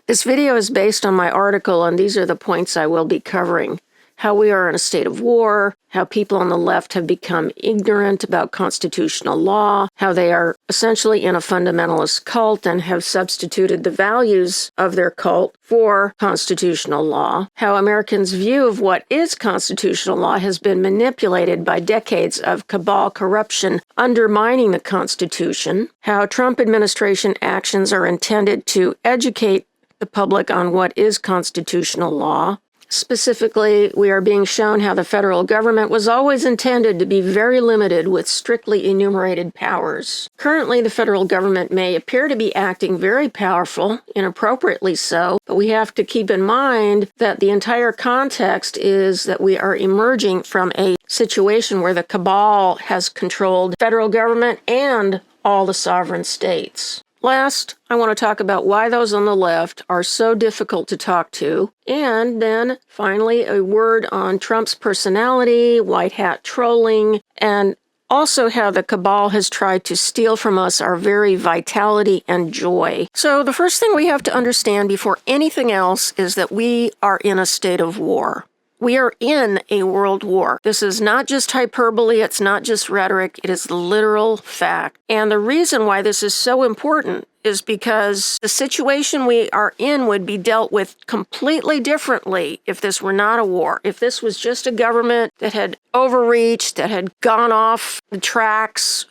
This video is based on my article, and these are the points I will be covering. How we are in a state of war, how people on the left have become ignorant about constitutional law, how they are essentially in a fundamentalist cult and have substituted the values of their cult for constitutional law, how Americans' view of what is constitutional law has been manipulated by decades of cabal corruption undermining the Constitution, how Trump administration actions are intended to educate the public on what is constitutional law. Specifically, we are being shown how the federal government was always intended to be very limited with strictly enumerated powers. Currently, the federal government may appear to be acting very powerful, inappropriately so, but we have to keep in mind that the entire context is that we are emerging from a situation where the cabal has controlled federal government and all the sovereign states. Last, I want to talk about why those on the left are so difficult to talk to, and then finally a word on Trump's personality, white hat trolling, and also how the cabal has tried to steal from us our very vitality and joy. So the first thing we have to understand before anything else is that we are in a state of war. We are in a world war. This is not just hyperbole, it's not just rhetoric, it is literal fact. And the reason why this is so important is because the situation we are in would be dealt with completely differently if this were not a war. If this was just a government that had overreached, that had gone off the tracks,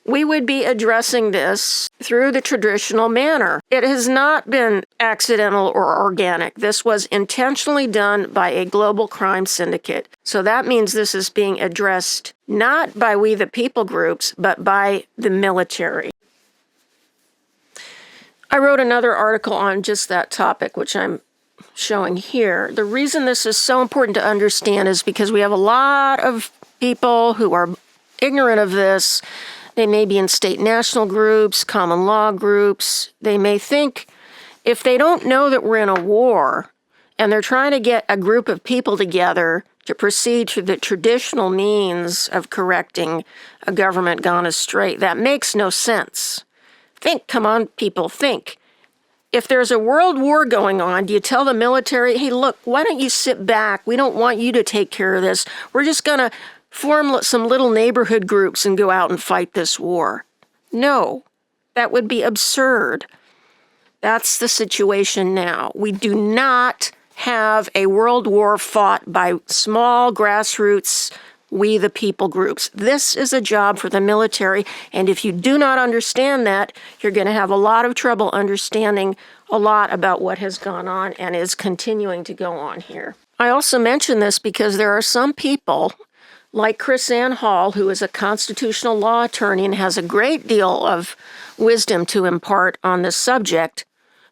we would be addressing this through the traditional manner. It has not been accidental or organic. This was intentionally done by a global crime syndicate. So that means this is being addressed not by we the people groups, but by the military. I wrote another article on just that topic, which I'm showing here. The reason this is so important to understand is because we have a lot of people who are ignorant of this. They may be in state national groups, common law groups. They may think if they don't know that we're in a war and they're trying to get a group of people together to proceed through the traditional means of correcting a government gone astray, that makes no sense. Think, come on, people, think. If there's a world war going on, do you tell the military, hey, look, why don't you sit back? We don't want you to take care of this. We're just going to form some little neighborhood groups and go out and fight this war. No, that would be absurd. That's the situation now. We do not have a world war fought by small grassroots, we the people groups. This is a job for the military, and if you do not understand that, you're going to have a lot of trouble understanding a lot about what has gone on and is continuing to go on here. I also mention this because there are some people like Chris Ann Hall, who is a constitutional law attorney and has a great deal of wisdom to impart on this subject,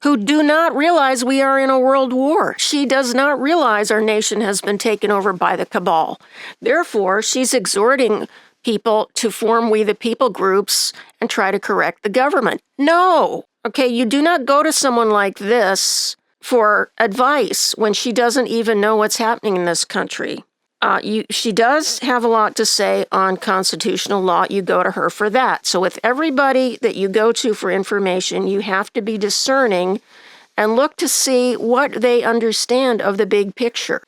who do not realize we are in a world war. She does not realize our nation has been taken over by the cabal. Therefore, she's exhorting people to form we the people groups and try to correct the government. No! Okay, you do not go to someone like this for advice when she doesn't even know what's happening in this country. She does have a lot to say on constitutional law. You go to her for that. So with everybody that you go to for information, you have to be discerning and look to see what they understand of the big picture.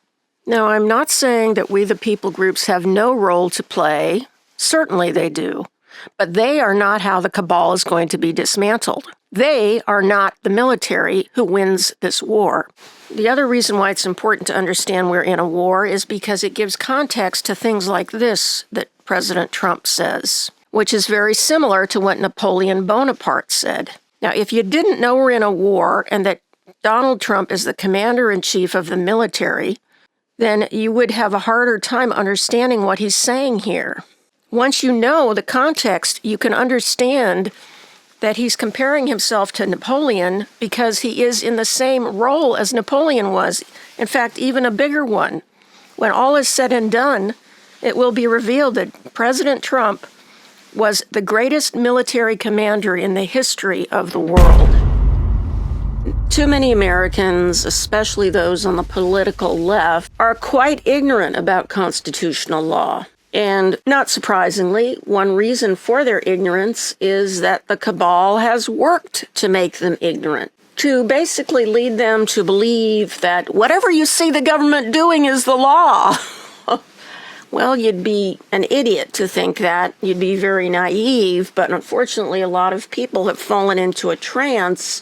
Now, I'm not saying that we the people groups have no role to play. Certainly they do. But they are not how the cabal is going to be dismantled. They are not the military who wins this war. The other reason why it's important to understand we're in a war is because it gives context to things like this that President Trump says, which is very similar to what Napoleon Bonaparte said. Now, if you didn't know we're in a war and that Donald Trump is the commander-in-chief of the military, then you would have a harder time understanding what he's saying here. Once you know the context, you can understand that he's comparing himself to Napoleon because he is in the same role as Napoleon was. In fact, even a bigger one. When all is said and done, it will be revealed that President Trump was the greatest military commander in the history of the world. Too many Americans, especially those on the political left, are quite ignorant about constitutional law. And not surprisingly, one reason for their ignorance is that the cabal has worked to make them ignorant. to basically lead them to believe that whatever you see the government doing is the law. Well, you'd be an idiot to think that. You'd be very naive, but unfortunately a lot of people have fallen into a trance,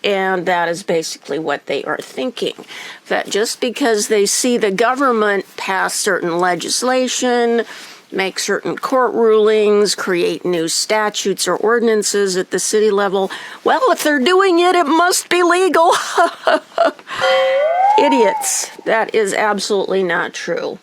and that is basically what they are thinking. That just because they see the government pass certain legislation, make certain court rulings, create new statutes or ordinances at the city level, well, if they're doing it, it must be legal. Idiots. That is absolutely not true.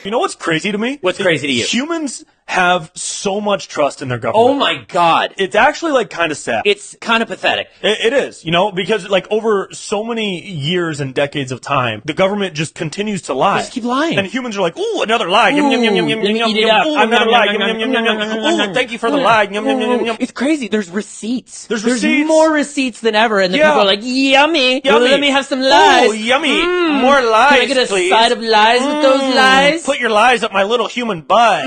You know what's crazy to me? What's crazy to you? Humans have so much trust in their government. Oh my God. It's actually like kind of sad. It's kind of pathetic. It is, you know, because like over so many years and decades of time, the government just continues to lie. Just keep lying. And humans are like, ooh, another lie. Yum, yum, yum, yum, yum, let me yum, eat it yum. up. Ooh, another lie. Yum, yum, yum, yum, yum. Ooh, thank you for the lie. Yum, yum, yum, yum, yum. It's crazy. There's receipts. There's receipts. more receipts than ever, and the people are like, yummy. Well, let me have some lies. Oh, yummy. More lies, Can I get a please? side of lies with those lies? Put your lies up my little human butt.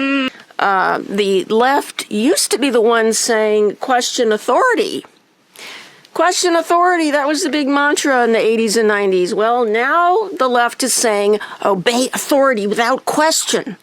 The left used to be the ones saying, question authority. Question authority, that was the big mantra in the 80s and 90s. Well, now the left is saying, obey authority without question.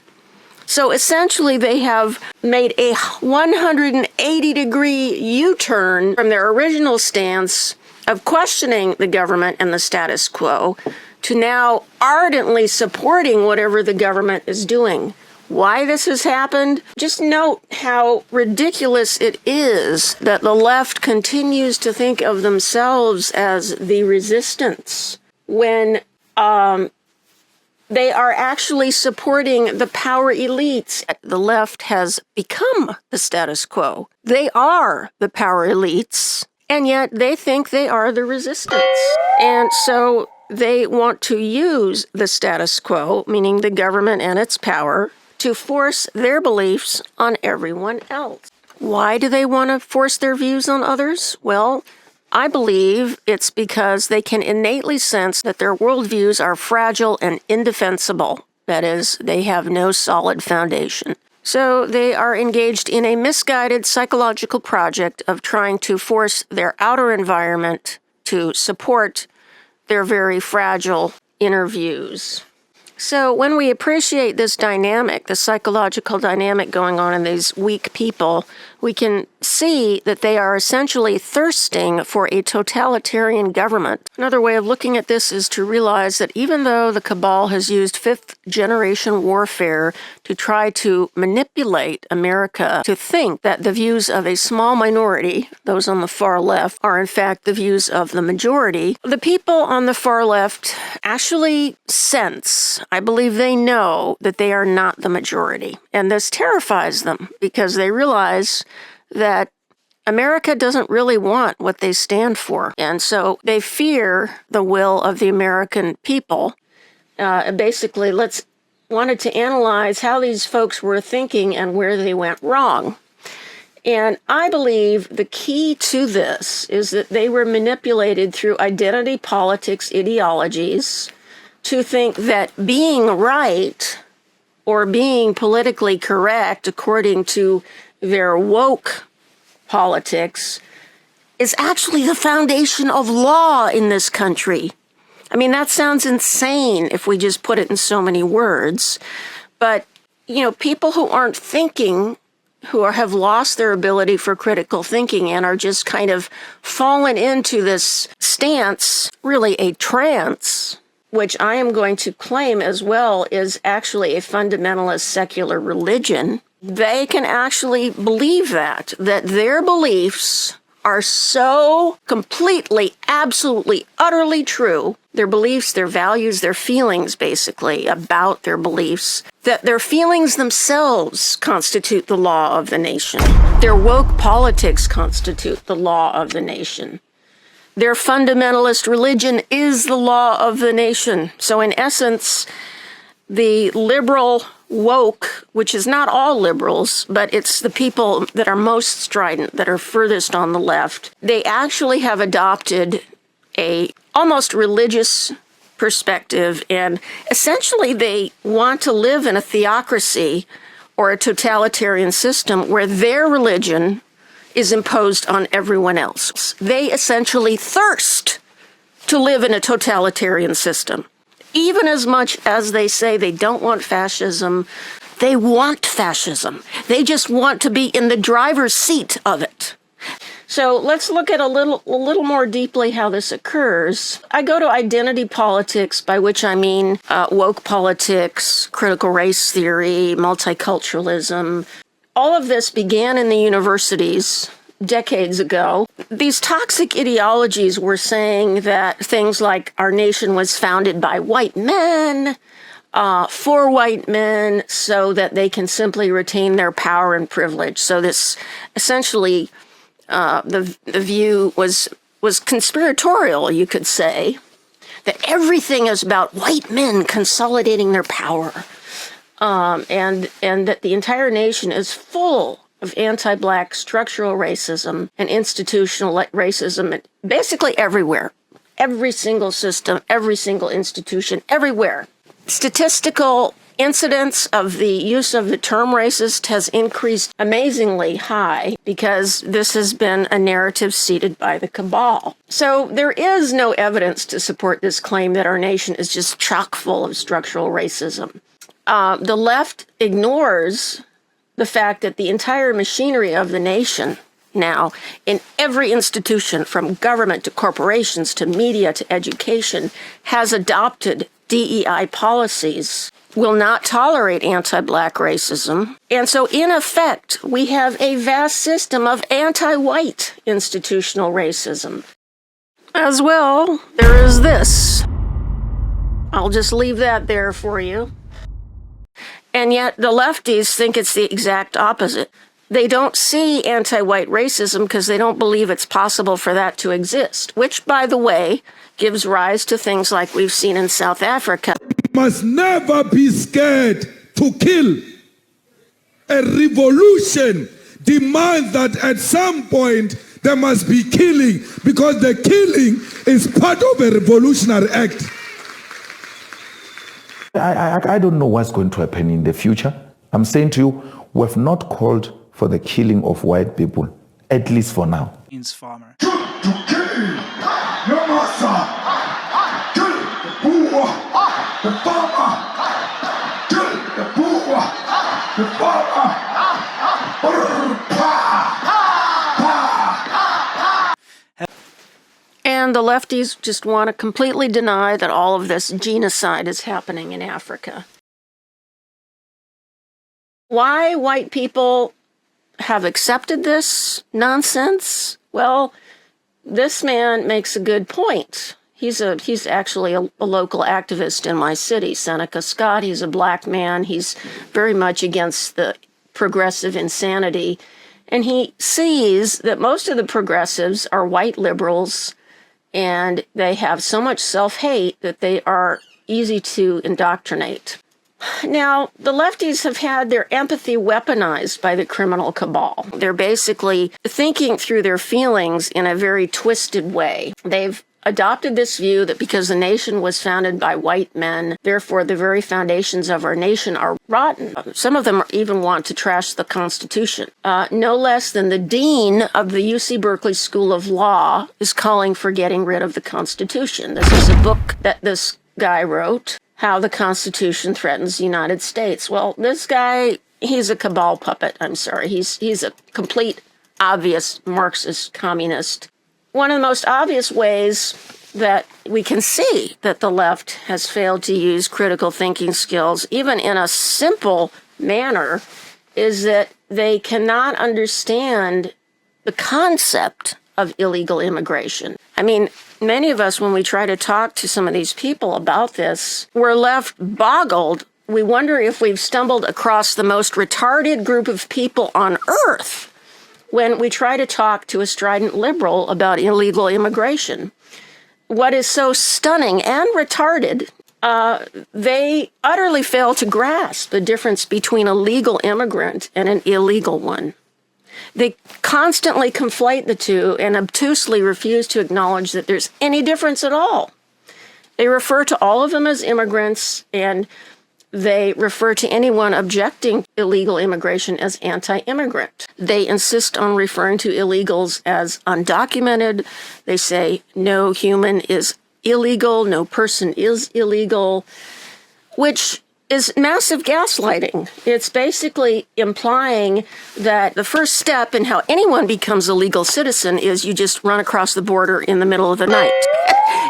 So essentially they have made a 180-degree U-turn from their original stance of questioning the government and the status quo to now ardently supporting whatever the government is doing. Why this has happened? Just note how ridiculous it is that the left continues to think of themselves as the resistance when they are actually supporting the power elites. The left has become the status quo. They are the power elites, and yet they think they are the resistance. And so they want to use the status quo, meaning the government and its power, to force their beliefs on everyone else. Why do they want to force their views on others? Well, I believe it's because they can innately sense that their worldviews are fragile and indefensible. That is, they have no solid foundation. So they are engaged in a misguided psychological project of trying to force their outer environment to support their very fragile inner views. So when we appreciate this dynamic, the psychological dynamic going on in these weak people, we can see that they are essentially thirsting for a totalitarian government. Another way of looking at this is to realize that even though the cabal has used fifth-generation warfare to try to manipulate America to think that the views of a small minority, those on the far left, are in fact the views of the majority, the people on the far left actually sense, I believe they know, that they are not the majority. And this terrifies them because they realize that America doesn't really want what they stand for. And so they fear the will of the American people. Basically, wanted to analyze how these folks were thinking and where they went wrong. And I believe the key to this is that they were manipulated through identity politics ideologies to think that being right or being politically correct according to their woke politics is actually the foundation of law in this country. I mean, that sounds insane if we just put it in so many words. But, you know, people who aren't thinking, have lost their ability for critical thinking and are just kind of fallen into this stance, really a trance, which I am going to claim as well is actually a fundamentalist secular religion. They can actually believe that their beliefs are so completely, absolutely, utterly true, their beliefs, their values, their feelings, basically, about their beliefs, that their feelings themselves constitute the law of the nation. Their woke politics constitute the law of the nation. Their fundamentalist religion is the law of the nation. So in essence, the liberal woke, which is not all liberals, but it's the people that are most strident, that are furthest on the left, they actually have adopted a almost religious perspective, and essentially they want to live in a theocracy or a totalitarian system where their religion is imposed on everyone else. They essentially thirst to live in a totalitarian system. Even as much as they say they don't want fascism, they want fascism. They just want to be in the driver's seat of it. So let's look at a little more deeply how this occurs. I go to identity politics, by which I mean woke politics, critical race theory, multiculturalism. All of this began in the universities decades ago. These toxic ideologies were saying that things like our nation was founded by white men, for white men, so that they can simply retain their power and privilege. So this essentially, the view was conspiratorial, you could say, that everything is about white men consolidating their power, and that the entire nation is full of anti-black structural racism and institutional racism, basically everywhere. Every single system, every single institution, everywhere. Statistical incidence of the use of the term racist has increased amazingly high because this has been a narrative seeded by the cabal. So there is no evidence to support this claim that our nation is just chock full of structural racism. The left ignores the fact that the entire machinery of the nation now, in every institution, from government to corporations to media to education, has adopted DEI policies, will not tolerate anti-black racism. And so, in effect, we have a vast system of anti-white institutional racism. As well, there is this. I'll just leave that there for you. And yet the lefties think it's the exact opposite. They don't see anti-white racism because they don't believe it's possible for that to exist, which, by the way, gives rise to things like we've seen in South Africa. Must never be scared to kill. A revolution demands that at some point there must be killing, because the killing is part of a revolutionary act. I don't know what's going to happen in the future. I'm saying to you, we have not called for the killing of white people, at least for now. Farmer. To kill your master, kill the poor, the farmer, kill the poor, the farmer. And the lefties just want to completely deny that all of this genocide is happening in Africa. Why white people have accepted this nonsense? Well, this man makes a good point. He's actually a local activist in my city, Seneca Scott. He's a black man. He's very much against the progressive insanity. And he sees that most of the progressives are white liberals, and they have so much self-hate that they are easy to indoctrinate. Now, the lefties have had their empathy weaponized by the criminal cabal. They're basically thinking through their feelings in a very twisted way. They've adopted this view that because the nation was founded by white men, therefore the very foundations of our nation are rotten. Some of them even want to trash the Constitution. No less than the dean of the UC Berkeley School of Law is calling for getting rid of the Constitution. This is a book that this guy wrote, How the Constitution Threatens the United States. Well, this guy, he's a cabal puppet. I'm sorry. He's a complete, obvious Marxist communist. One of the most obvious ways that we can see that the left has failed to use critical thinking skills, even in a simple manner, is that they cannot understand the concept of illegal immigration. I mean, many of us, when we try to talk to some of these people about this, we're left boggled. We wonder if we've stumbled across the most retarded group of people on earth when we try to talk to a strident liberal about illegal immigration. What is so stunning and retarded, they utterly fail to grasp the difference between a legal immigrant and an illegal one. They constantly conflate the two and obtusely refuse to acknowledge that there's any difference at all. They refer to all of them as immigrants, and They refer to anyone objecting to illegal immigration as anti-immigrant. They insist on referring to illegals as undocumented. They say no human is illegal, no person is illegal, which is massive gaslighting. It's basically implying that the first step in how anyone becomes a legal citizen is you just run across the border in the middle of the night.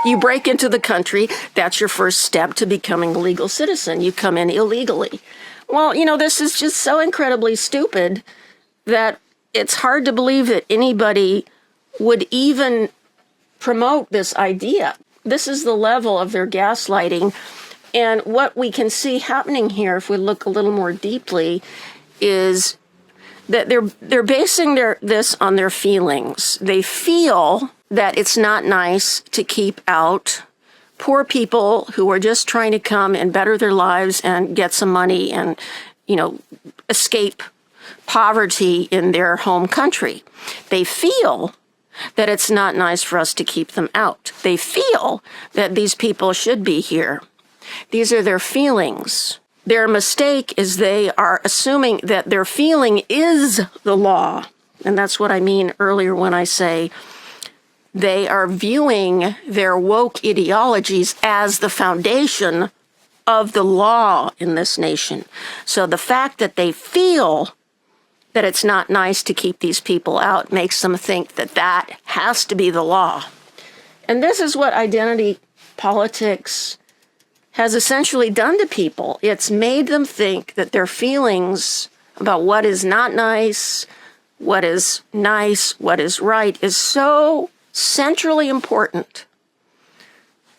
You break into the country, that's your first step to becoming a legal citizen. You come in illegally. Well, this is just so incredibly stupid that it's hard to believe that anybody would even promote this idea. This is the level of their gaslighting. And what we can see happening here, if we look a little more deeply, is that they're basing this on their feelings. They feel that it's not nice to keep out poor people who are just trying to come and better their lives and get some money and, escape poverty in their home country. They feel that it's not nice for us to keep them out. They feel that these people should be here. These are their feelings. Their mistake is they are assuming that their feeling is the law. And that's what I mean earlier when I say they are viewing their woke ideologies as the foundation of the law in this nation. So the fact that they feel that it's not nice to keep these people out makes them think that that has to be the law. And this is what identity politics has essentially done to people. It's made them think that their feelings about what is not nice, what is right, is so centrally important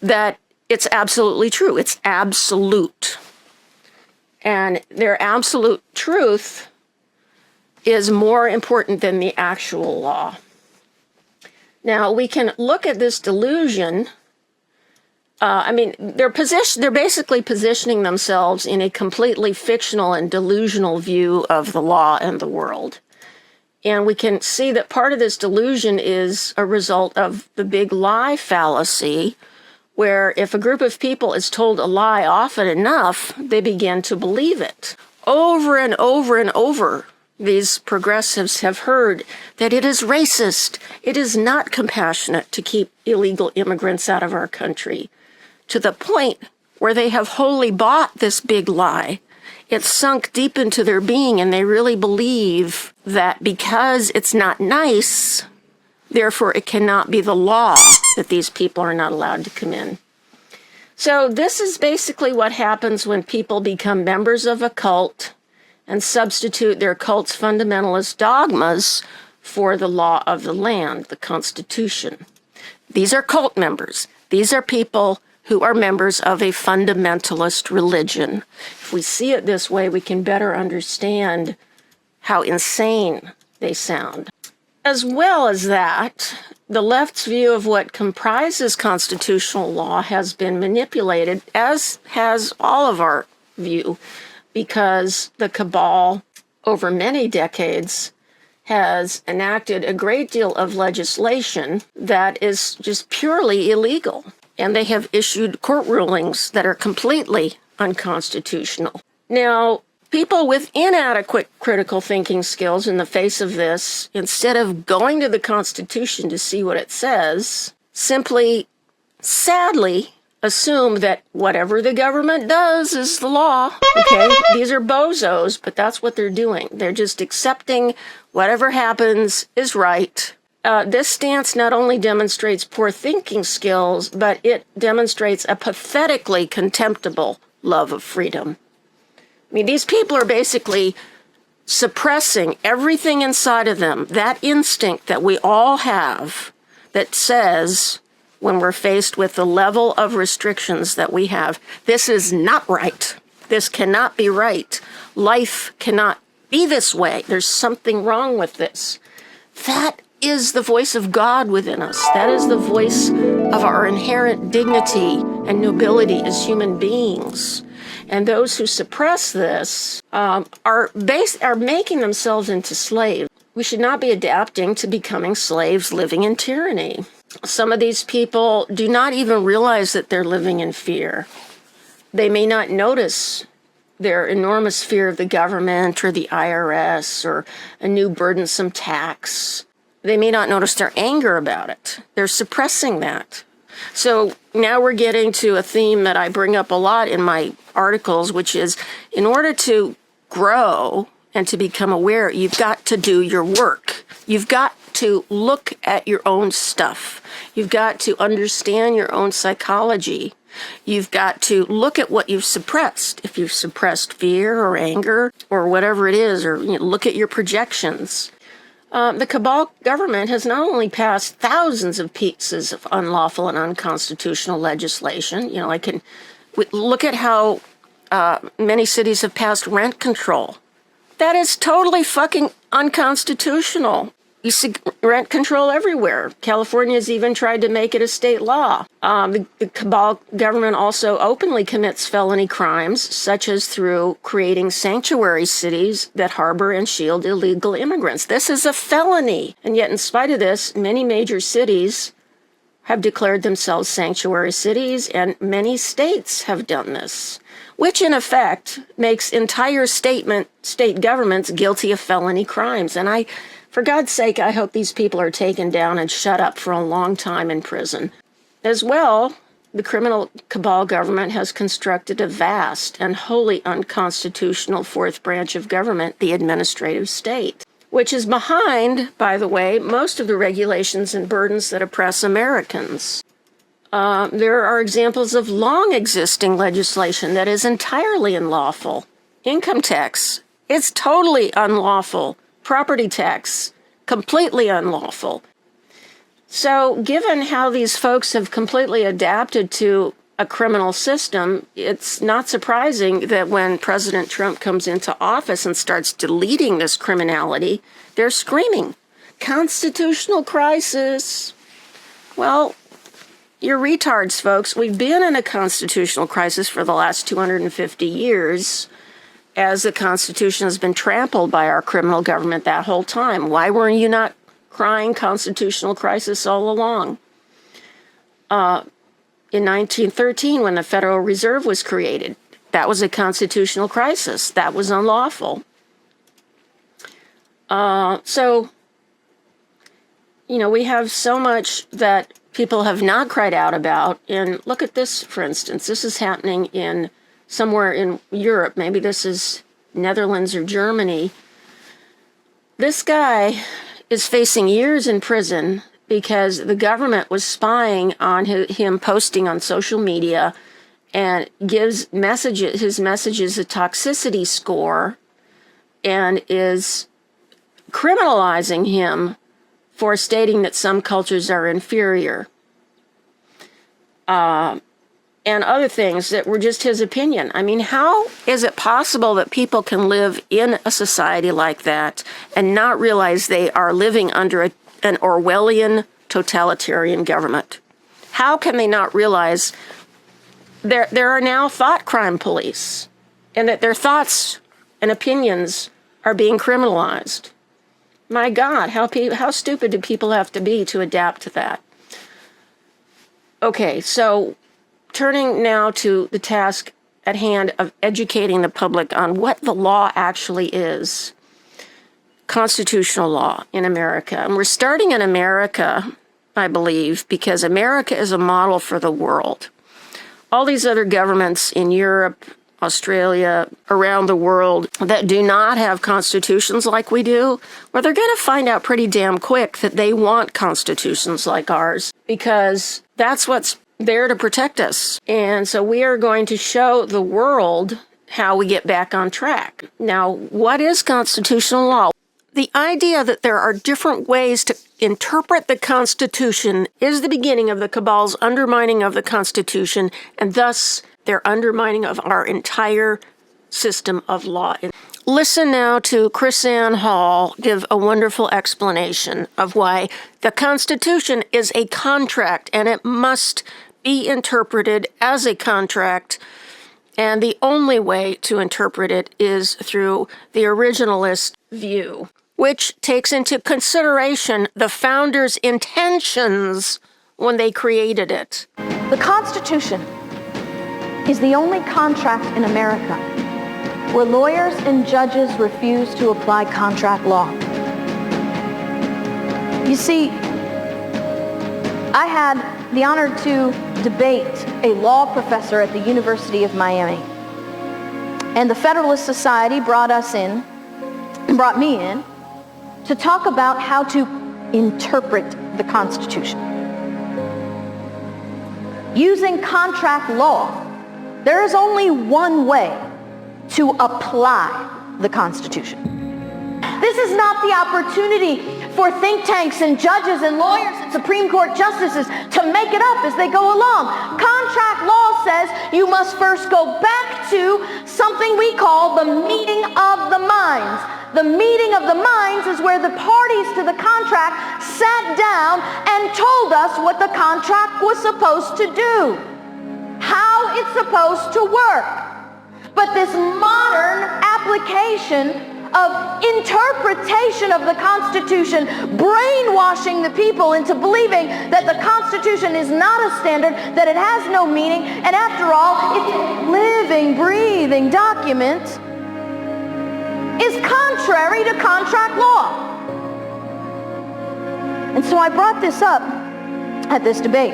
that it's absolutely true. It's absolute. And their absolute truth is more important than the actual law. Now, we can look at this delusion. They're basically positioning themselves in a completely fictional and delusional view of the law and the world. And we can see that part of this delusion is a result of the big lie fallacy, where if a group of people is told a lie often enough, they begin to believe it. Over and over and over, these progressives have heard that it is racist, it is not compassionate to keep illegal immigrants out of our country, to the point where they have wholly bought this big lie. It's sunk deep into their being, and they really believe that because it's not nice, therefore it cannot be the law that these people are not allowed to come in. So this is basically what happens when people become members of a cult and substitute their cult's fundamentalist dogmas for the law of the land, the Constitution. These are cult members. These are people who are members of a fundamentalist religion. If we see it this way, we can better understand how insane they sound. As well as that, the left's view of what comprises constitutional law has been manipulated, as has all of our view, because the cabal, over many decades, has enacted a great deal of legislation that is just purely illegal. And they have issued court rulings that are completely unconstitutional. Now, people with inadequate critical thinking skills in the face of this, instead of going to the Constitution to see what it says, simply, sadly, assume that whatever the government does is the law. Okay? These are bozos, but that's what they're doing. They're just accepting whatever happens is right. This stance not only demonstrates poor thinking skills, but it demonstrates a pathetically contemptible love of freedom. These people are basically suppressing everything inside of them, that instinct that we all have that says, when we're faced with the level of restrictions that we have, this is not right. This cannot be right. Life cannot be this way. There's something wrong with this. That is the voice of God within us. That is the voice of our inherent dignity and nobility as human beings. And those who suppress this are making themselves into slaves. We should not be adapting to becoming slaves living in tyranny. Some of these people do not even realize that they're living in fear. They may not notice their enormous fear of the government or the IRS or a new burdensome tax. They may not notice their anger about it. They're suppressing that. So now we're getting to a theme that I bring up a lot in my articles, which is in order to grow and to become aware, you've got to do your work. You've got to look at your own stuff. You've got to understand your own psychology. You've got to look at what you've suppressed. If you've suppressed fear or anger or whatever it is, or look at your projections. The cabal government has not only passed thousands of pieces of unlawful and unconstitutional legislation. Look at how many cities have passed rent control. That is totally fucking unconstitutional. You see rent control everywhere. California's even tried to make it a state law. The cabal government also openly commits felony crimes, such as through creating sanctuary cities that harbor and shield illegal immigrants. This is a felony. And yet, in spite of this, many major cities have declared themselves sanctuary cities, and many states have done this, which in effect makes entire state governments guilty of felony crimes. And for God's sake, I hope these people are taken down and shut up for a long time in prison. As well, the criminal cabal government has constructed a vast and wholly unconstitutional fourth branch of government, the administrative state, which is behind, by the way, most of the regulations and burdens that oppress Americans. There are examples of long existing legislation that is entirely unlawful. Income tax, it's totally unlawful. Property tax, completely unlawful. So given how these folks have completely adapted to a criminal system, it's not surprising that when President Trump comes into office and starts deleting this criminality, they're screaming, "Constitutional crisis." Well, you're retards, folks. We've been in a constitutional crisis for the last 250 years. As the Constitution has been trampled by our criminal government that whole time. Why were you not crying constitutional crisis all along? In 1913, when the Federal Reserve was created, that was a constitutional crisis. That was unlawful. We have so much that people have not cried out about. And look at this, for instance. This is happening in somewhere in Europe, maybe this is Netherlands or Germany. This guy is facing years in prison because the government was spying on him posting on social media and gives his messages a toxicity score and is criminalizing him for stating that some cultures are inferior. And other things that were just his opinion. I mean, how is it possible that people can live in a society like that and not realize they are living under an Orwellian totalitarian government? How can they not realize there are now thought crime police and that their thoughts and opinions are being criminalized? My God, how stupid do people have to be to adapt to that? Okay, so turning now to the task at hand of educating the public on what the law actually is, constitutional law in America. And we're starting in America, I believe, because America is a model for the world. All these other governments in Europe, Australia, around the world that do not have constitutions like we do, well, they're going to find out pretty damn quick that they want constitutions like ours, because that's what's there to protect us. And so we are going to show the world how we get back on track. Now, what is constitutional law? The idea that there are different ways to interpret the Constitution is the beginning of the cabal's undermining of the Constitution, and thus their undermining of our entire system of law. Listen now to KrisAnne Hall give a wonderful explanation of why the Constitution is a contract and it must be interpreted as a contract, and the only way to interpret it is through the originalist view, which takes into consideration the founders' intentions when they created it. The Constitution is the only contract in America where lawyers and judges refuse to apply contract law. You see, I had the honor to debate a law professor at the University of Miami. And the Federalist Society brought me in to talk about how to interpret the Constitution. Using contract law, there is only one way to apply the Constitution. This is not the opportunity for think tanks and judges and lawyers and Supreme Court justices to make it up as they go along. Contract law says you must first go back to something we call the meeting of the minds. The meeting of the minds is where the parties to the contract sat down and told us what the contract was supposed to do, how it's supposed to work. But this modern application of interpretation of the Constitution, brainwashing the people into believing that the Constitution is not a standard, that it has no meaning, and after all, it's a living, breathing document, is contrary to contract law. And so I brought this up at this debate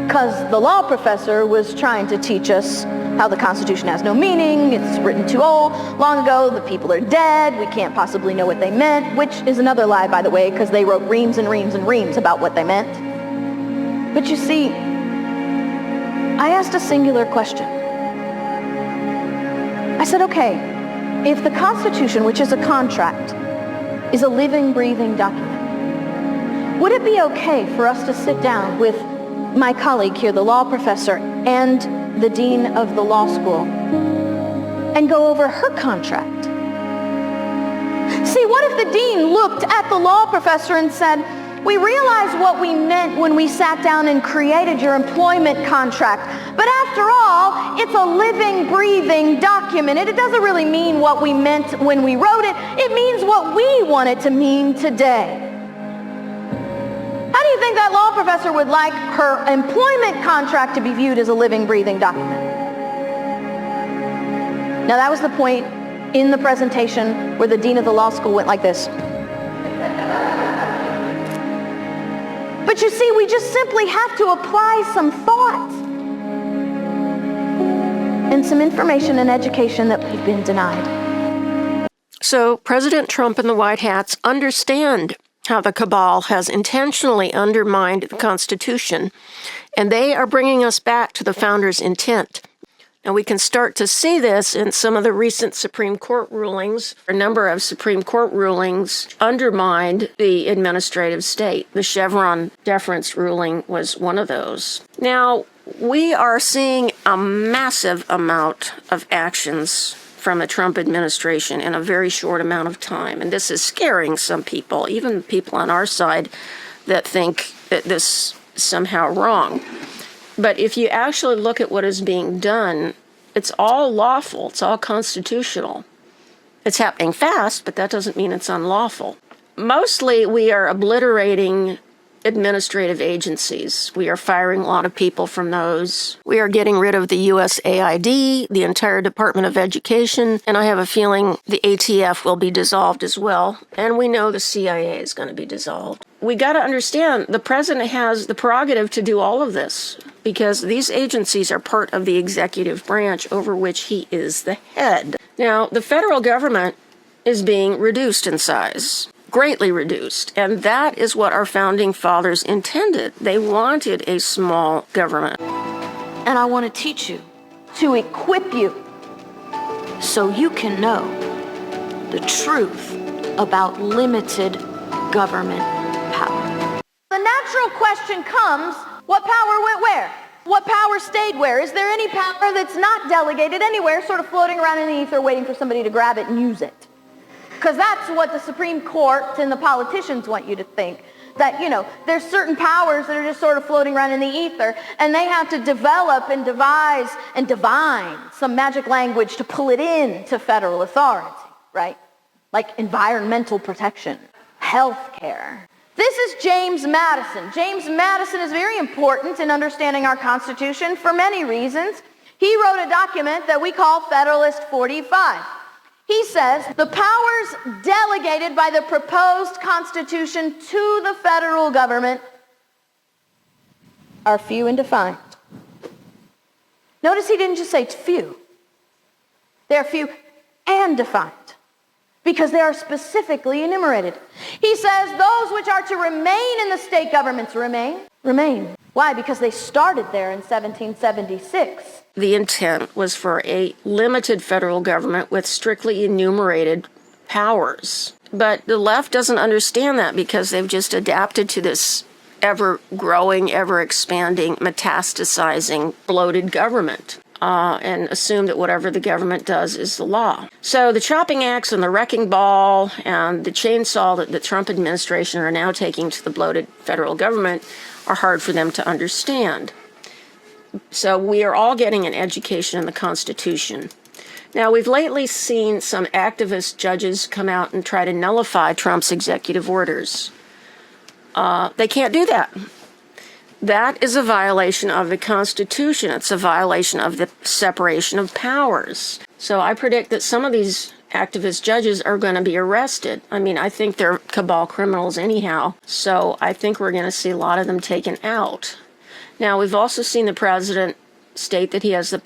because the law professor was trying to teach us how the Constitution has no meaning, it's written too long ago, the people are dead, we can't possibly know what they meant, which is another lie, by the way, because they wrote reams and reams and reams about what they meant. But you see, I asked a singular question. I said, okay, if the Constitution, which is a contract, is a living, breathing document, would it be okay for us to sit down with my colleague here, the law professor, and the dean of the law school, and go over her contract? See, what if the dean looked at the law professor and said, we realize what we meant when we sat down and created your employment contract, but after all, it's a living, breathing document. It doesn't really mean what we meant when we wrote it. It means what we want it to mean today. How do you think that law professor would like her employment contract to be viewed as a living, breathing document? Now, that was the point in the presentation where the dean of the law school went like this. But you see, we just simply have to apply some thought and some information and education that we've been denied. So President Trump and the White Hats understand how the cabal has intentionally undermined the Constitution, and they are bringing us back to the founders' intent. Now, we can start to see this in some of the recent Supreme Court rulings. A number of Supreme Court rulings undermined the administrative state. The Chevron deference ruling was one of those. Now, we are seeing a massive amount of actions from the Trump administration in a very short amount of time. And this is scaring some people, even people on our side that think that this is somehow wrong. But if you actually look at what is being done, it's all lawful. It's all constitutional. It's happening fast, but that doesn't mean it's unlawful. Mostly, we are obliterating administrative agencies. We are firing a lot of people from those. We are getting rid of the USAID, the entire Department of Education, and I have a feeling the ATF will be dissolved as well. And we know the CIA is going to be dissolved. We got to understand the president has the prerogative to do all of this because these agencies are part of the executive branch over which he is the head. Now, the federal government is being reduced in size. Greatly reduced. And that is what our founding fathers intended. They wanted a small government. And I want to teach you, to equip you, so you can know the truth about limited government power. The natural question comes, what power went where? What power stayed where? Is there any power that's not delegated anywhere, sort of floating around in the ether waiting for somebody to grab it and use it? Because that's what the Supreme Court and the politicians want you to think. That, there's certain powers that are just sort of floating around in the ether, and they have to develop and devise and divine some magic language to pull it into federal authority, right? Like environmental protection, health care. This is James Madison. James Madison is very important in understanding our Constitution for many reasons. He wrote a document that we call Federalist 45. He says the powers delegated by the proposed Constitution to the federal government are few and defined. Notice he didn't just say few. They're few and defined because they are specifically enumerated. He says those which are to remain in the state governments remain. Why? Because they started there in 1776. The intent was for a limited federal government with strictly enumerated powers. But the left doesn't understand that because they've just adapted to this ever-growing, ever-expanding, metastasizing, bloated government. And assume that whatever the government does is the law. So the chopping axe and the wrecking ball and the chainsaw that the Trump administration are now taking to the bloated federal government are hard for them to understand. So we are all getting an education in the Constitution. Now, we've lately seen some activist judges come out and try to nullify Trump's executive orders. They can't do that. That is a violation of the Constitution. It's a violation of the separation of powers. So I predict that some of these activist judges are going to be arrested. I mean, I think they're cabal criminals anyhow. So I think we're going to see a lot of them taken out. Now, we've also seen the president state that he has the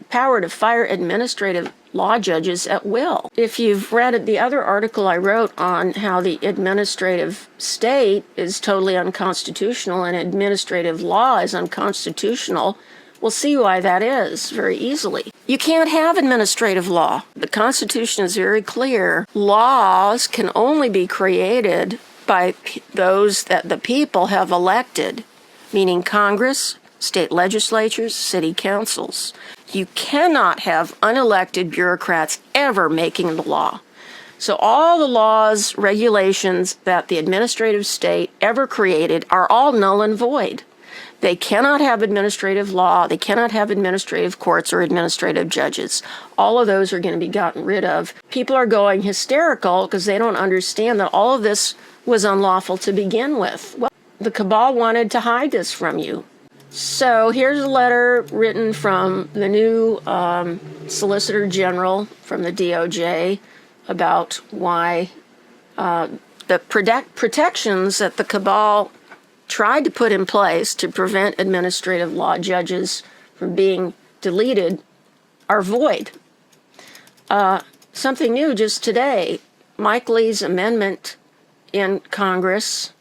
power to fire administrative law judges at will. If you've read the other article I wrote on how the administrative state is totally unconstitutional and administrative law is unconstitutional, we'll see why that is very easily. You can't have administrative law. The Constitution is very clear. Laws can only be created by those that the people have elected, meaning Congress, state legislatures, city councils. You cannot have unelected bureaucrats ever making the law. So all the laws, regulations that the administrative state ever created are all null and void. They cannot have administrative law. They cannot have administrative courts or administrative judges. All of those are going to be gotten rid of. People are going hysterical because they don't understand that all of this was unlawful to begin with. Well, the cabal wanted to hide this from you. So here's a letter written from the new Solicitor General from the DOJ about why the protections that the cabal tried to put in place to prevent administrative law judges from being deleted are void. Something new just today, Mike Lee's amendment in Congress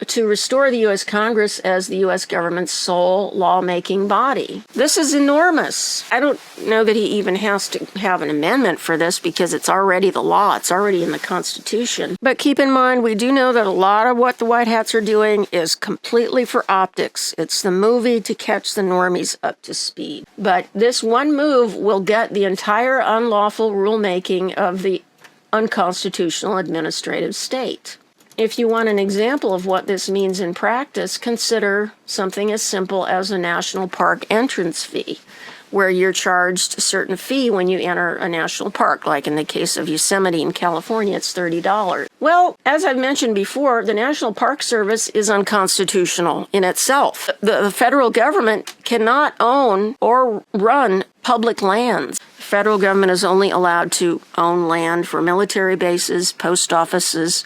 to restore the U.S. Congress as the U.S. government's sole lawmaking body. This is enormous. I don't know that he even has to have an amendment for this because it's already the law. It's already in the Constitution. But keep in mind, we do know that a lot of what the White Hats are doing is completely for optics. It's the movie to catch the normies up to speed. But this one move will get the entire unlawful rulemaking of the unconstitutional administrative state. If you want an example of what this means in practice, consider something as simple as a national park entrance fee, where you're charged a certain fee when you enter a national park, like in the case of Yosemite in California, it's $30. Well, as I've mentioned before, the National Park Service is unconstitutional in itself. The federal government cannot own or run public lands. The federal government is only allowed to own land for military bases, post offices,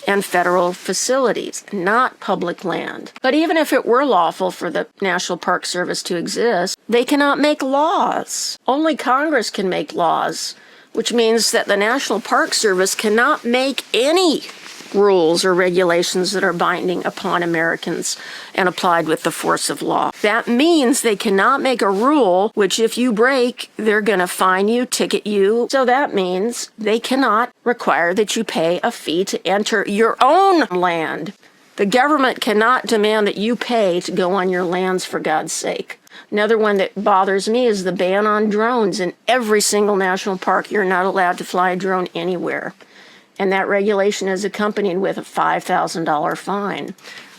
and federal facilities, not public land. But even if it were lawful for the National Park Service to exist, they cannot make laws. Only Congress can make laws, which means that the National Park Service cannot make any rules or regulations that are binding upon Americans and applied with the force of law. That means they cannot make a rule which if you break, they're going to fine you, ticket you. So that means they cannot require that you pay a fee to enter your own land. The government cannot demand that you pay to go on your lands, for God's sake. Another one that bothers me is the ban on drones. In every single national park, you're not allowed to fly a drone anywhere. And that regulation is accompanied with a $5,000 fine.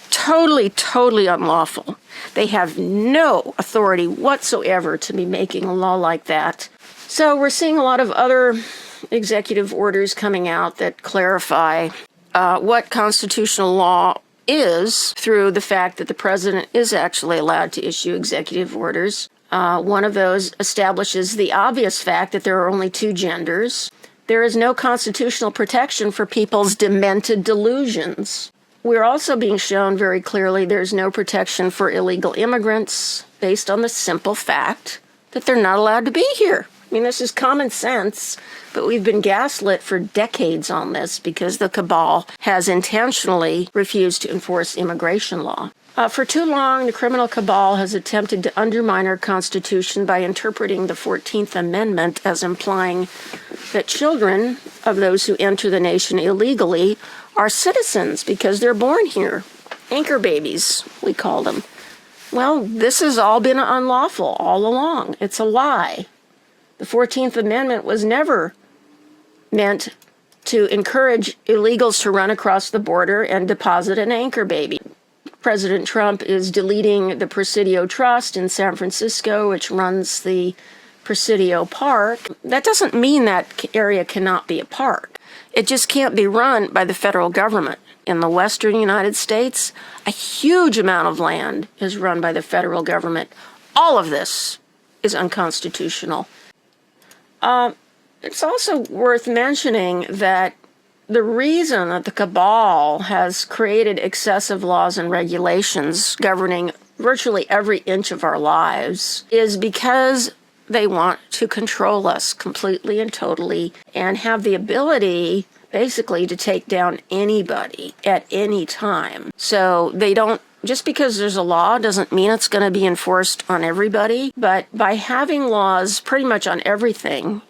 Totally unlawful. They have no authority whatsoever to be making a law like that. So we're seeing a lot of other executive orders coming out that clarify what constitutional law is through the fact that the president is actually allowed to issue executive orders. One of those establishes the obvious fact that there are only two genders. There is no constitutional protection for people's demented delusions. We're also being shown very clearly there's no protection for illegal immigrants based on the simple fact that they're not allowed to be here. I mean, this is common sense, but we've been gaslit for decades on this because the cabal has intentionally refused to enforce immigration law. For too long, the criminal cabal has attempted to undermine our Constitution by interpreting the 14th Amendment as implying that children of those who enter the nation illegally are citizens because they're born here. Anchor babies, we call them. Well, this has all been unlawful all along. It's a lie. The 14th Amendment was never meant to encourage illegals to run across the border and deposit an anchor baby. President Trump is deleting the Presidio Trust in San Francisco, which runs the Presidio Park. That doesn't mean that area cannot be a park. It just can't be run by the federal government. In the western United States, a huge amount of land is run by the federal government. All of this is unconstitutional. It's also worth mentioning that the reason that the cabal has created excessive laws and regulations governing virtually every inch of our lives is because they want to control us completely and totally and have the ability basically to take down anybody at any time. So they don't, just because there's a law doesn't mean it's going to be enforced on everybody, but by having laws pretty much on everything,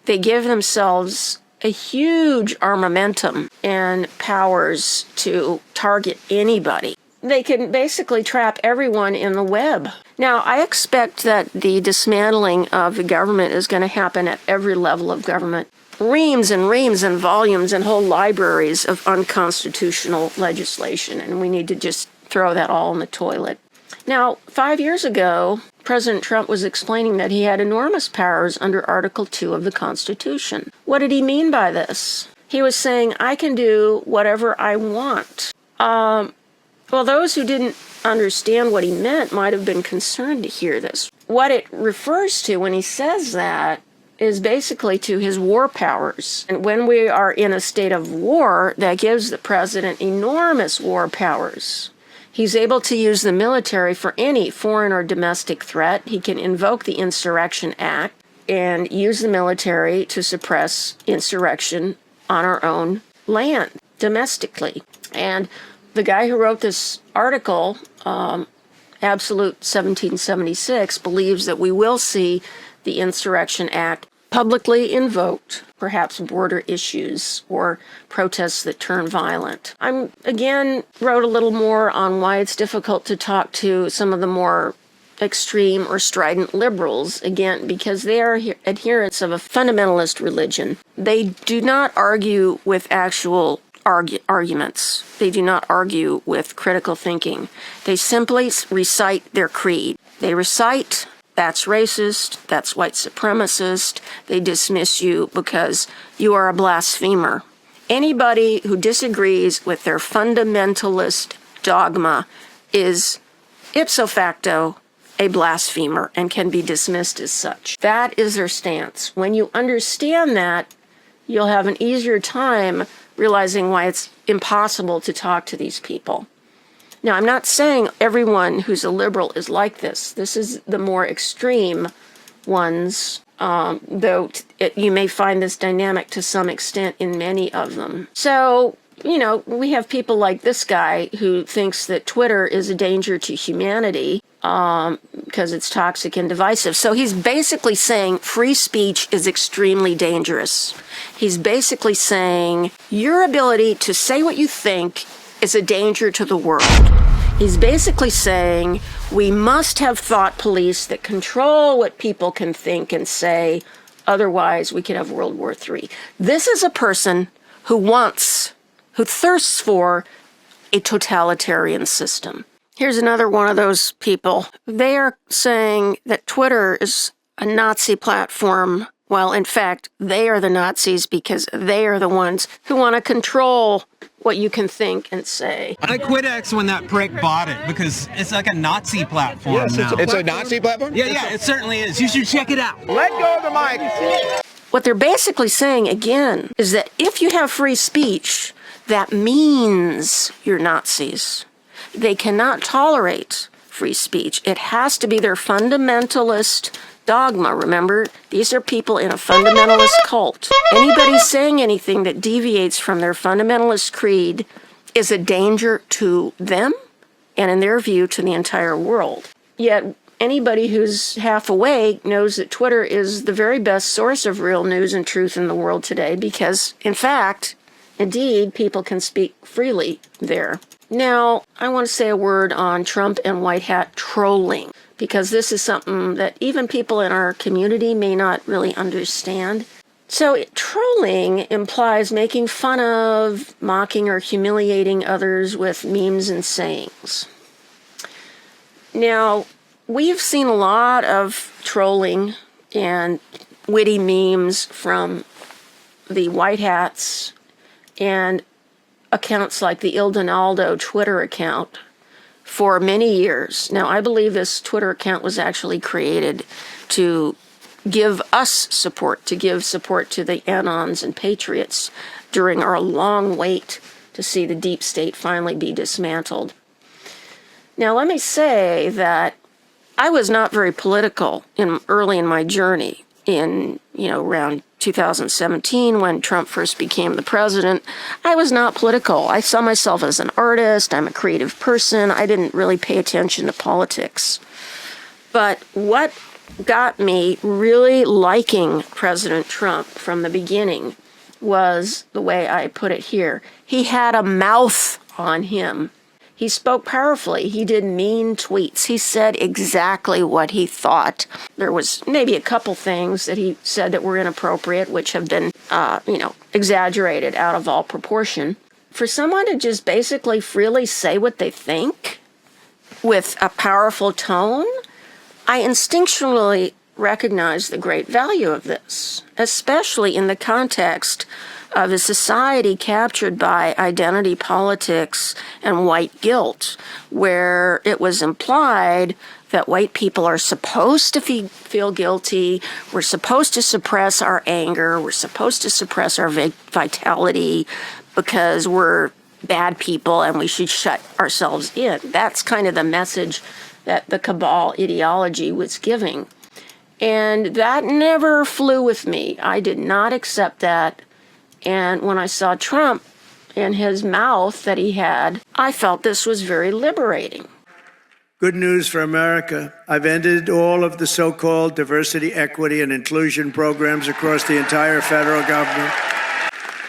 they give themselves a huge armamentum and powers to target anybody. They can basically trap everyone in the web. Now, I expect that the dismantling of the government is going to happen at every level of government. Reams and volumes and whole libraries of unconstitutional legislation, and we need to just throw that all in the toilet. Now, 5 years ago, President Trump was explaining that he had enormous powers under Article 2 of the Constitution. What did he mean by this? He was saying, I can do whatever I want. Well, those who didn't understand what he meant might have been concerned to hear this. What it refers to when he says that is basically to his war powers. And when we are in a state of war, that gives the president enormous war powers. He's able to use the military for any foreign or domestic threat. He can invoke the Insurrection Act and use the military to suppress insurrection on our own land, domestically. And the guy who wrote this article, Absolute 1776, believes that we will see the Insurrection Act publicly invoked, perhaps border issues or protests that turn violent. I'm, again, wrote a little more on why it's difficult to talk to some of the more extreme or strident liberals, again, because they are adherents of a fundamentalist religion. They do not argue with actual arguments. They do not argue with critical thinking. They simply recite their creed. They recite, that's racist, that's white supremacist. They dismiss you because you are a blasphemer. Anybody who disagrees with their fundamentalist dogma is ipso facto a blasphemer and can be dismissed as such. That is their stance. When you understand that, you'll have an easier time realizing why it's impossible to talk to these people. Now, I'm not saying everyone who's a liberal is like this. This is the more extreme ones, though you may find this dynamic to some extent in many of them. So, you know, we have people like this guy who thinks that Twitter is a danger to humanity because it's toxic and divisive. So he's basically saying free speech is extremely dangerous. He's basically saying your ability to say what you think is a danger to the world. He's basically saying we must have thought police that control what people can think and say, otherwise we could have World War III. This is a person who thirsts for a totalitarian system. Here's another one of those people. They are saying that Twitter is a Nazi platform Well, in fact, they are the Nazis because they are the ones who want to control what you can think and say. I quit X when that prick bought it because it's like a Nazi platform now. It's a Nazi platform? Yeah, it certainly is. You should check it out. Let go of the mic. What they're basically saying, again, is that if you have free speech, that means you're Nazis. They cannot tolerate free speech. It has to be their fundamentalist dogma. Remember, these are people in a fundamentalist cult. Anybody saying anything that deviates from their fundamentalist creed is a danger to them and, in their view, to the entire world. Yet, anybody who's half awake knows that Twitter is the very best source of real news and truth in the world today because, in fact, indeed, people can speak freely there. Now, I want to say a word on Trump and white hat trolling, because this is something that even people in our community may not really understand. So, trolling implies making fun of, mocking, or humiliating others with memes and sayings. Now, we've seen a lot of trolling and witty memes from the white hats and accounts like the Il Donaldo Twitter account for many years. Now, I believe this Twitter account was actually created to give us support, to give support to the Anons and Patriots during our long wait to see the deep state finally be dismantled. Now, let me say that I was not very political early in my journey in, around 2017 when Trump first became the president. I was not political. I saw myself as an artist. I'm a creative person. I didn't really pay attention to politics. But what got me really liking President Trump from the beginning was the way I put it here. He had a mouth on him. He spoke powerfully. He did mean tweets. He said exactly what he thought. There was maybe a couple things that he said that were inappropriate, which have been, exaggerated out of all proportion. For someone to just basically freely say what they think with a powerful tone, I instinctually recognize the great value of this, especially in the context of a society captured by identity politics and white guilt, where it was implied that white people are supposed to feel guilty, we're supposed to suppress our anger, we're supposed to suppress our vitality because we're bad people and we should shut ourselves in. That's kind of the message that the cabal ideology was giving. And that never flew with me. I did not accept that. And when I saw Trump and his mouth that he had, I felt this was very liberating. Good news for America. I've ended all of the so-called diversity, equity, and inclusion programs across the entire federal government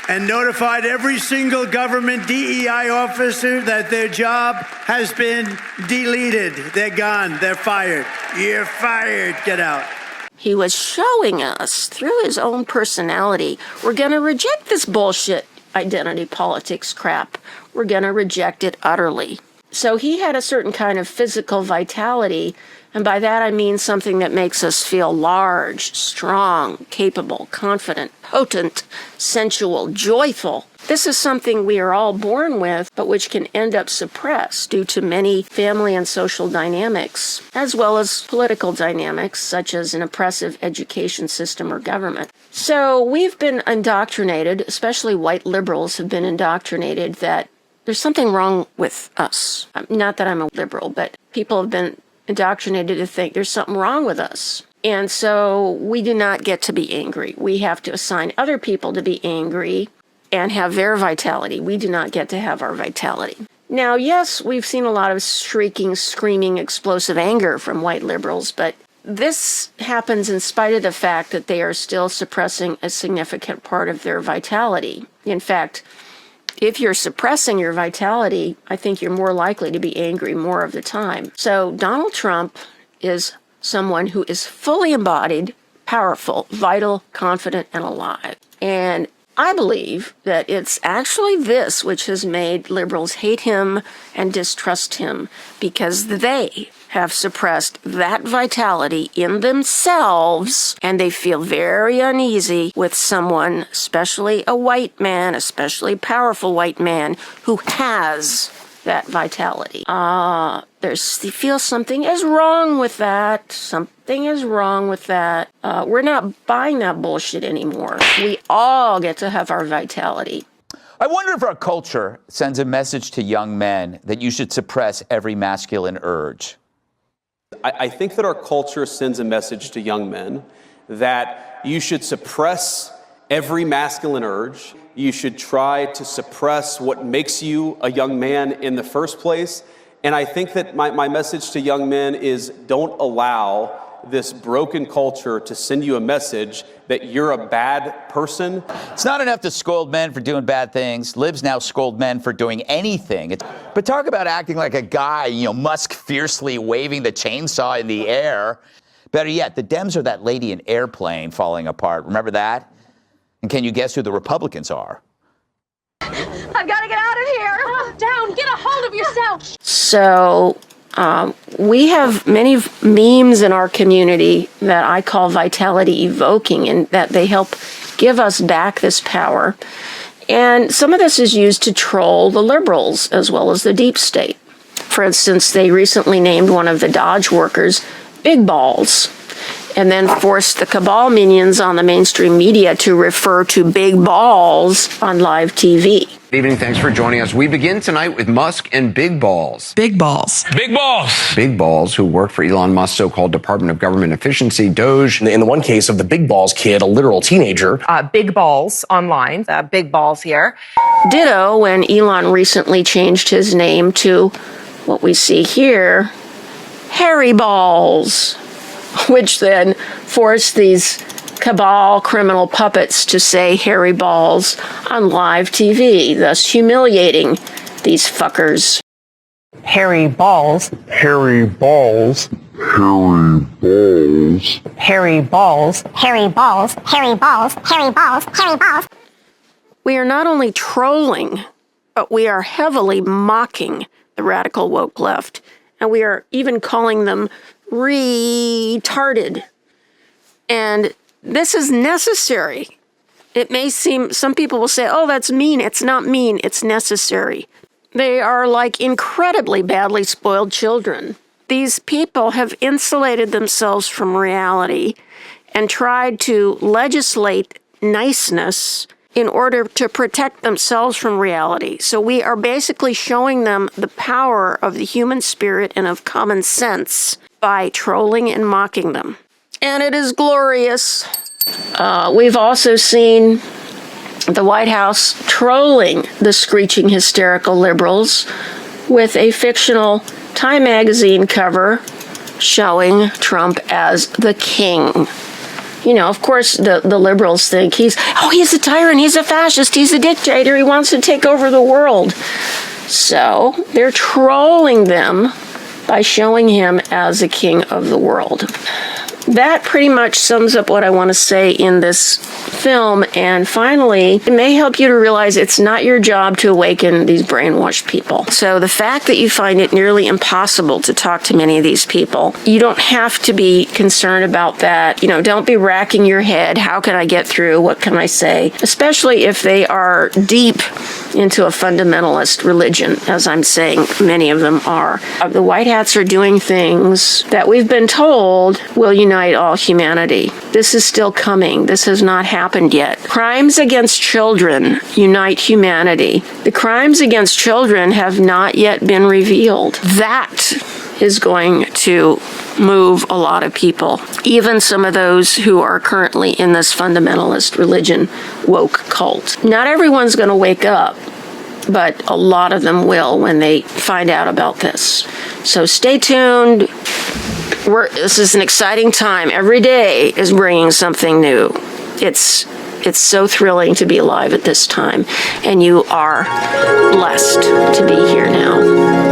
and notified every single government DEI officer that their job has been deleted. They're gone. They're fired. You're fired. Get out. He was showing us through his own personality, we're going to reject this bullshit identity politics crap. We're going to reject it utterly. So he had a certain kind of physical vitality, and by that I mean something that makes us feel large, strong, capable, confident, potent, sensual, joyful. This is something we are all born with, but which can end up suppressed due to many family and social dynamics, as well as political dynamics, such as an oppressive education system or government. So we've been indoctrinated, especially white liberals have been indoctrinated, that there's something wrong with us. Not that I'm a liberal, but people have been indoctrinated to think there's something wrong with us. And so we do not get to be angry. We have to assign other people to be angry and have their vitality. We do not get to have our vitality. Now, yes, we've seen a lot of shrieking, screaming, explosive anger from white liberals, but this happens in spite of the fact that they are still suppressing a significant part of their vitality. In fact, if you're suppressing your vitality, I think you're more likely to be angry more of the time. So Donald Trump is someone who is fully embodied, powerful, vital, confident, and alive. And I believe that it's actually this which has made liberals hate him and distrust him, because they have suppressed that vitality in themselves, and they feel very uneasy with someone, especially a white man, especially a powerful white man, who has that vitality. They feel something is wrong with that. Something is wrong with that. We're not buying that bullshit anymore. We all get to have our vitality. I wonder if our culture sends a message to young men that you should suppress every masculine urge. I think that our culture sends a message to young men that you should suppress every masculine urge. You should try to suppress what makes you a young man in the first place. And I think that my message to young men is don't allow this broken culture to send you a message that you're a bad person. It's not enough to scold men for doing bad things. Libs now scold men for doing anything. But talk about acting like a guy, Musk fiercely waving the chainsaw in the air. Better yet, the Dems are that lady in Airplane falling apart. Remember that? And can you guess who the Republicans are? I've got to get out of here. Calm down. Get a hold of yourself. So we have many memes in our community that I call vitality evoking, and that they help give us back this power. And some of this is used to troll the liberals as well as the deep state. For instance, they recently named one of the Dodge workers Big Balls, and then forced the cabal minions on the mainstream media to refer to big balls on live TV. Good evening. Thanks for joining us. We begin tonight with Musk and Big Balls. Big Balls. Big Balls. Big Balls, who worked for Elon Musk's so-called Department of Government Efficiency, Doge. In the one case of the Big Balls kid, a literal teenager. Big Balls online. Big Balls here. Ditto when Elon recently changed his name to what we see here, Hairy Balls, which then forced these cabal criminal puppets to say hairy balls on live TV, thus humiliating these fuckers. Hairy Balls. Hairy balls. Hairy balls. Hairy Balls. Hairy balls. Hairy balls. Hairy balls. Hairy balls. We are not only trolling, but we are heavily mocking the radical woke left, and we are even calling them retarded. And this is necessary. It may seem, some people will say, oh, that's mean. It's not mean, it's necessary. They are like incredibly badly spoiled children. These people have insulated themselves from reality and tried to legislate niceness in order to protect themselves from reality. So we are basically showing them the power of the human spirit and of common sense by trolling and mocking them. And it is glorious. We've also seen the White House trolling the screeching hysterical liberals with a fictional Time magazine cover showing Trump as the king. Of course, the liberals think he's a tyrant, he's a fascist, he's a dictator, he wants to take over the world. So they're trolling them by showing him as a king of the world. That pretty much sums up what I want to say in this film. And finally, it may help you to realize it's not your job to awaken these brainwashed people. So the fact that you find it nearly impossible to talk to many of these people, you don't have to be concerned about that. Don't be racking your head. How can I get through? What can I say? Especially if they are deep into a fundamentalist religion, as I'm saying many of them are. The white hats are doing things that we've been told will unite all humanity. This is still coming. This has not happened yet. Crimes against children unite humanity. The crimes against children have not yet been revealed. That is going to move a lot of people, even some of those who are currently in this fundamentalist religion woke cult. Not everyone's going to wake up, but a lot of them will when they find out about this. So stay tuned. This is an exciting time. Every day is bringing something new. It's so thrilling to be alive at this time, and you are blessed to be here now.